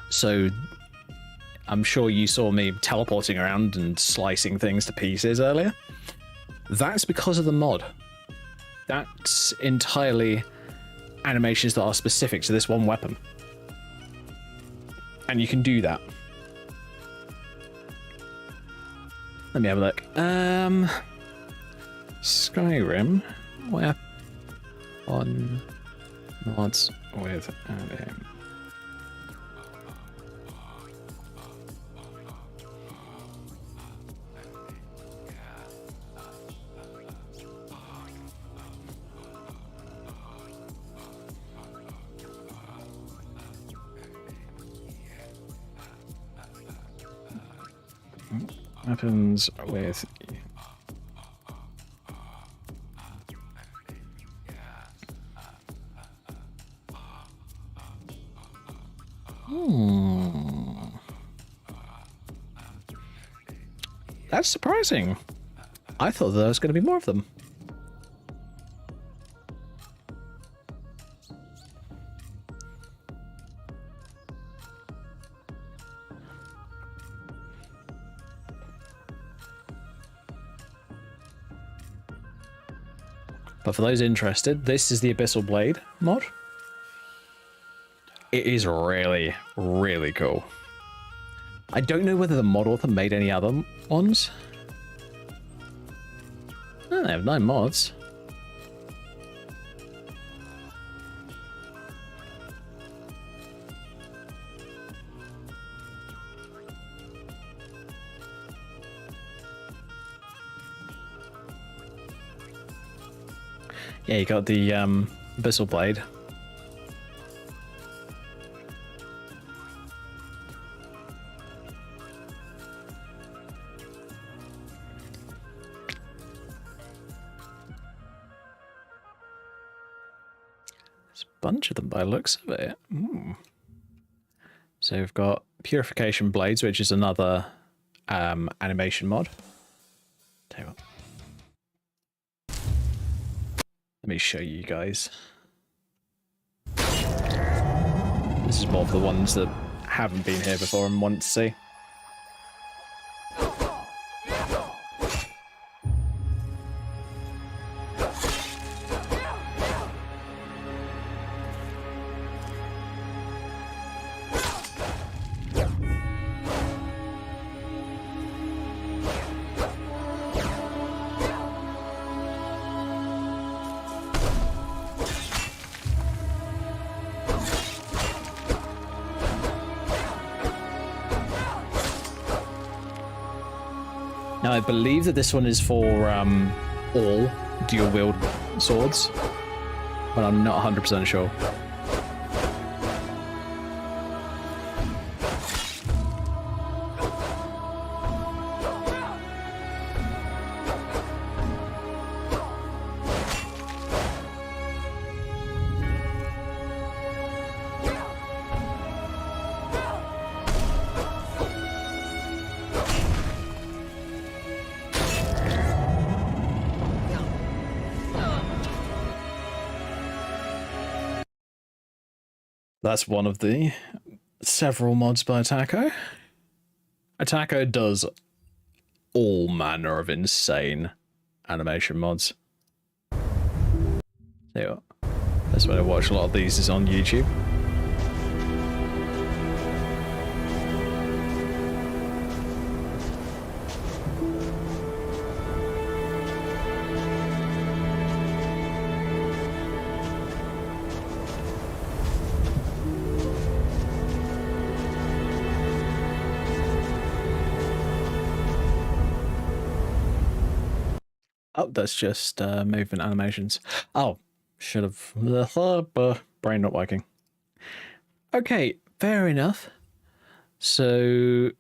So I'm sure you saw me teleporting around and slicing things to pieces earlier. That's because of the mod. That's entirely animations that are specific to this one weapon. And you can do that. Let me have a look. Skyrim. Where? On mods with weapons with That's surprising. I thought there was going to be more of them. But for those interested, this is the Abyssal Blade mod. It is really, really cool. I don't know whether the mod author made any other ones. Oh, they have 9 mods. Yeah, you got the Abyssal Blade. There's a bunch of them by the looks of it. Ooh. So we've got Purification Blades, which is another animation mod. Tell you what. Let me show you guys. This is more for the ones that haven't been here before and want to see. Now, I believe that this one is for all dual-wield swords, but I'm not 100% sure. That's one of the several mods by Attaco. Attaco does all manner of insane animation mods. See what? That's why I watch a lot of these is on YouTube. Oh, that's just movement animations. Oh, should have... brain not working. Okay, fair enough. So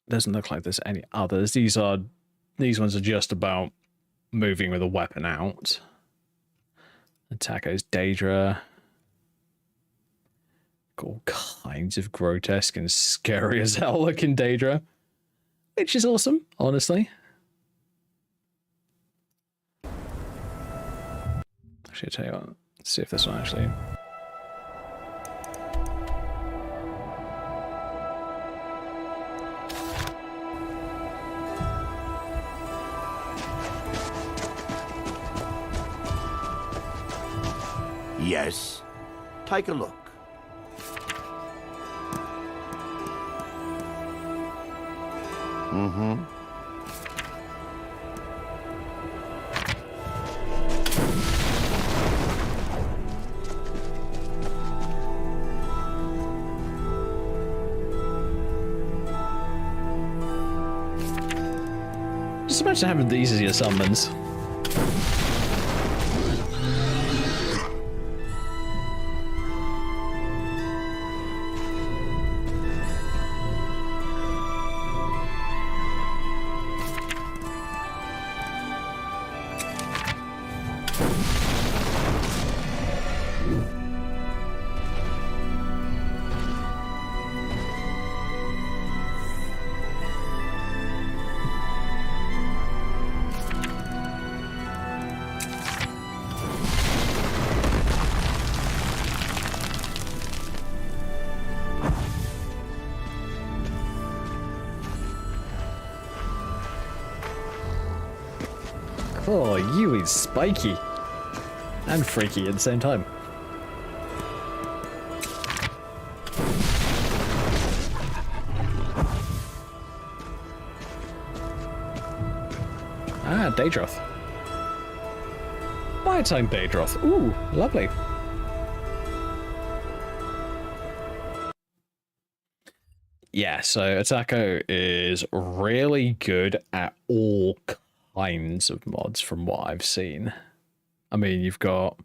doesn't look like there's any others. These ones are just about moving with a weapon out. Taco's Daedra. All kinds of grotesque and scary as hell looking Daedra. Which is awesome, honestly. Actually, I'll tell you what, let's see if this one actually. Yes. Take a look. Mm-hmm. Just imagine having these as your summons. Oh, you is spiky and freaky at the same time. Ah, Daedroth. Biotime Daedroth. Ooh, lovely. Yeah, so Atako is really good at all kinds of mods from what I've seen. I mean, you've got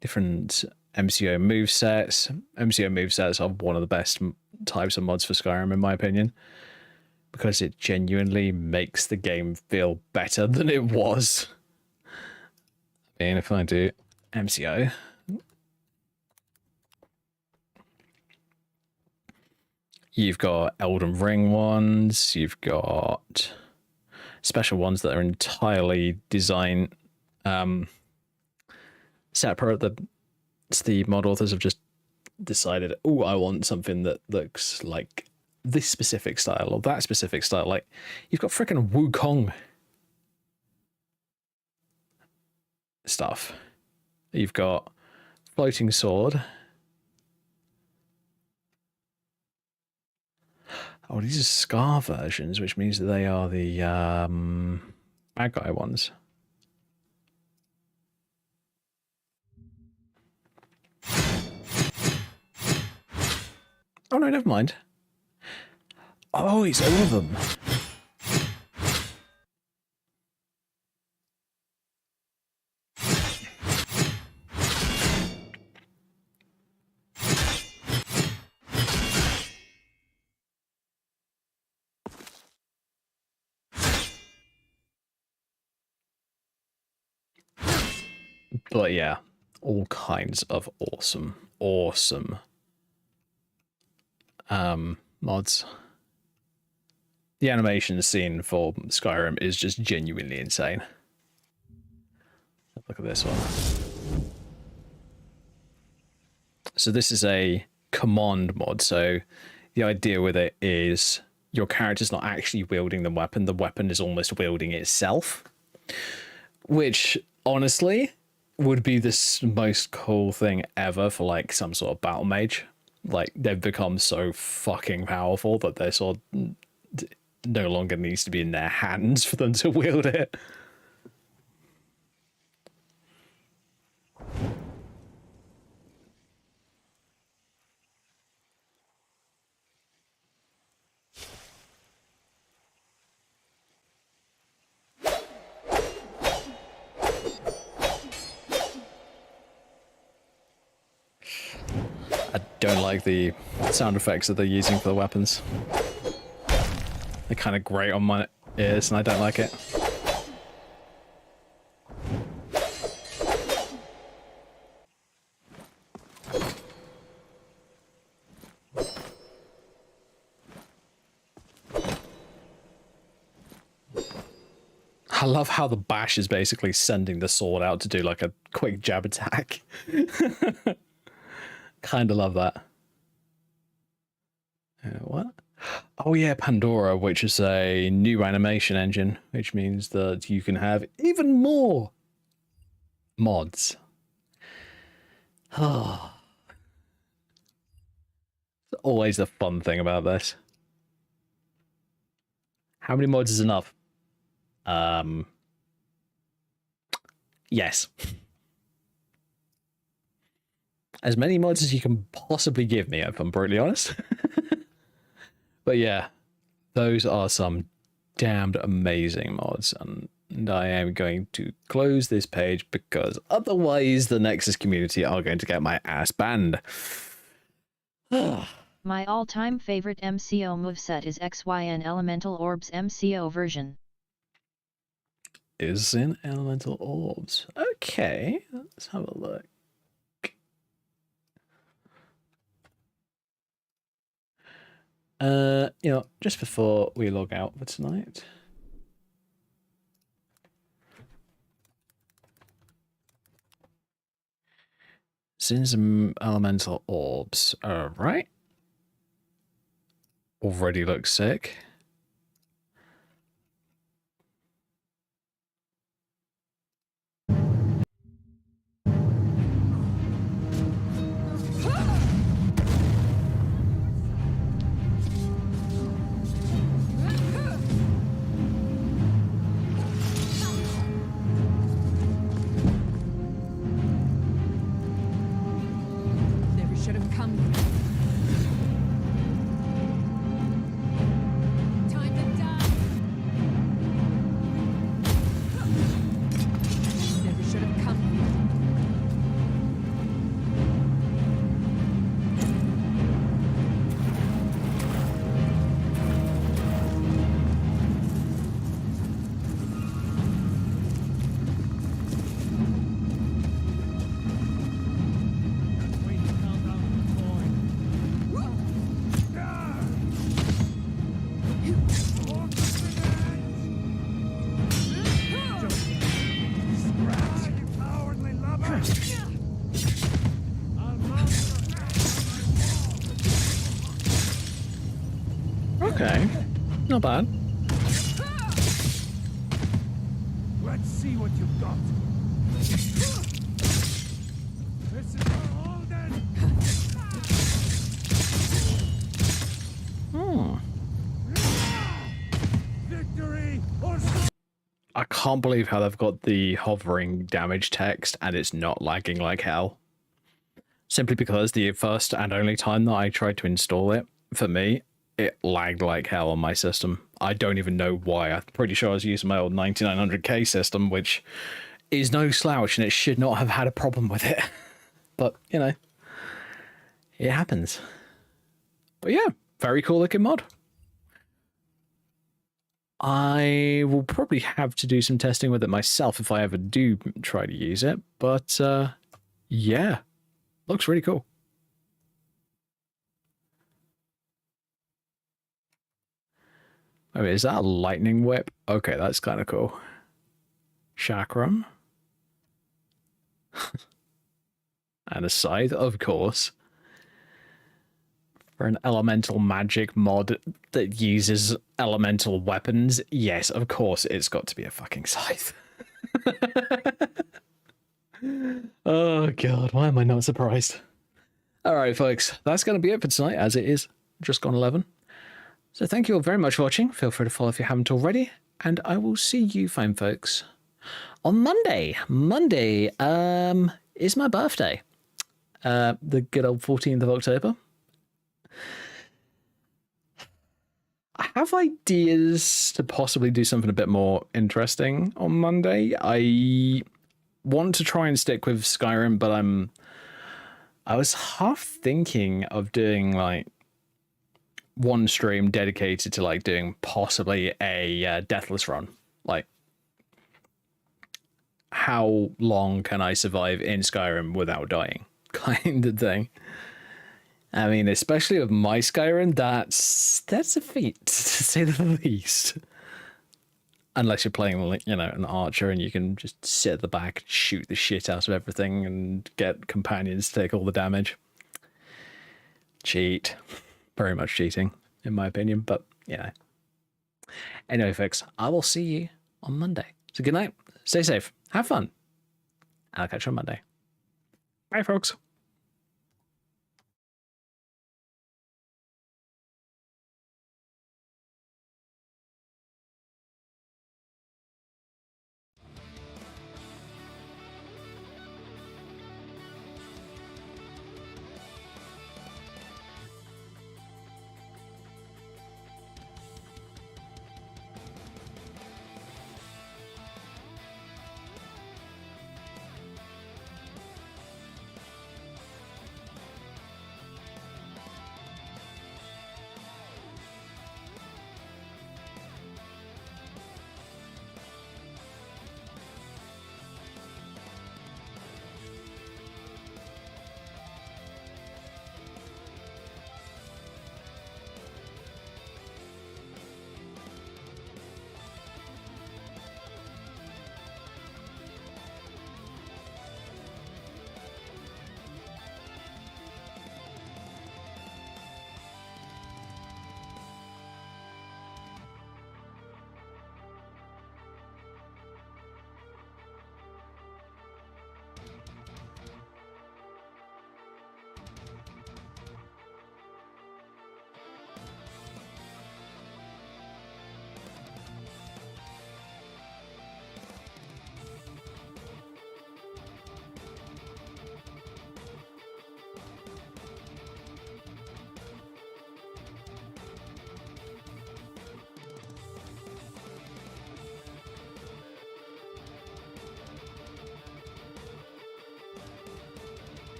different MCO movesets. MCO movesets are one of the best types of mods for Skyrim, in my opinion, because it genuinely makes the game feel better than it was. I mean, if I do MCO, you've got Elden Ring ones, you've got special ones that are entirely design separate. The mod authors have just decided, oh, I want something that looks like this specific style or that specific style. Like, you've got freaking Wukong stuff. You've got Floating Sword. Oh, these are Scar versions, which means that they are the bad guy ones. Oh no, never mind. Oh, it's all of them. But yeah, all kinds of awesome mods. The animation scene for Skyrim is just genuinely insane. Look at this one. So this is a command mod. So the idea with it is your character's not actually wielding the weapon is almost wielding itself. Which, honestly, would be the most cool thing ever for, like, some sort of battle mage. Like, they've become so fucking powerful that their sword no longer needs to be in their hands for them to wield it. I don't like the sound effects that they're using for the weapons. They're kind of grate on my ears, and I don't like it. I love how the bash is basically sending the sword out to do like a quick jab attack. Kind of love that. What? Oh yeah, Pandora, which is a new animation engine, which means that you can have even more mods. Oh. It's always the fun thing about this. How many mods is enough? Yes. As many mods as you can possibly give me, if I'm brutally honest. But yeah, those are some damned amazing mods, and I am going to close this page because otherwise the Nexus community are going to get my ass banned. My all-time favorite MCO moveset is XYN Elemental Orbs MCO version. Is in Elemental Orbs. Okay, let's have a look. You know, just before we log out for tonight. Some Elemental Orbs. Alright. Already looks sick. Never should have come. Time to die. Never should have come. Okay, not bad. Let's see what you've got. This is for Holden. Victory or I can't believe how they've got the hovering damage text and it's not lagging like hell. Simply because the first and only time that I tried to install it, for me, it lagged like hell on my system. I don't even know why. I'm pretty sure I was using my old 9900K system, which is no slouch, and it should not have had a problem with it. But, you know, it happens. But yeah, very cool looking mod. I will probably have to do some testing with it myself if I ever do try to use it. But, yeah, looks really cool. Oh, is that a lightning whip? Okay, that's kind of cool. Chakram. And a scythe, of course. For an elemental magic mod that uses elemental weapons, yes, of course, it's got to be a fucking scythe. Oh, God, why am I not surprised? All right, folks, that's going to be it for tonight, as it is just gone 11. So thank you all very much for watching. Feel free to follow if you haven't already. And I will see you fine folks on Monday. Monday is my birthday. The good old 14th of October. I have ideas to possibly do something a bit more interesting on Monday. I want to try and stick with Skyrim, but I'm I was half thinking of doing like one stream dedicated to like doing possibly a deathless run. Like, how long can I survive in Skyrim without dying? Kind of thing. I mean, especially with my Skyrim, that's a feat, to say the least. Unless you're playing, like, you know, an archer and you can just sit at the back and shoot the shit out of everything and get companions to take all the damage. Cheat. Very much cheating, in my opinion, but, you know. Anyway, folks, I will see you on Monday. So good night, stay safe, have fun, and I'll catch you on Monday. Bye, folks.